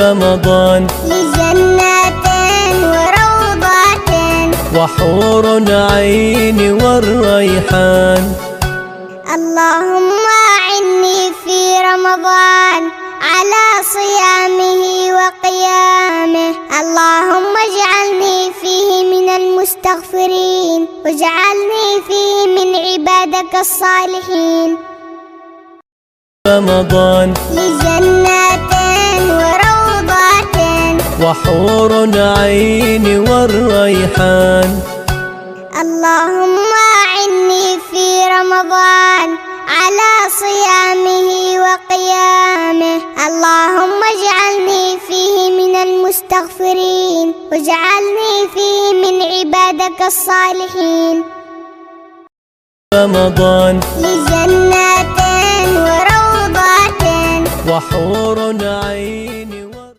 رمضان لجنات وروضات وحور عين والريحان. اللهم أعني في رمضان على صيامه وقيامه. اللهم اجعلني فيه من المستغفرين واجعلني فيه من عبادك الصالحين. رمضان لجنات وروضات وحور عين والريحان. اللهم أعني في رمضان على صيامه وقيامه. اللهم اجعلني فيه من المستغفرين واجعلني فيه من عبادك الصالحين. رمضان لجنات وروضات وحور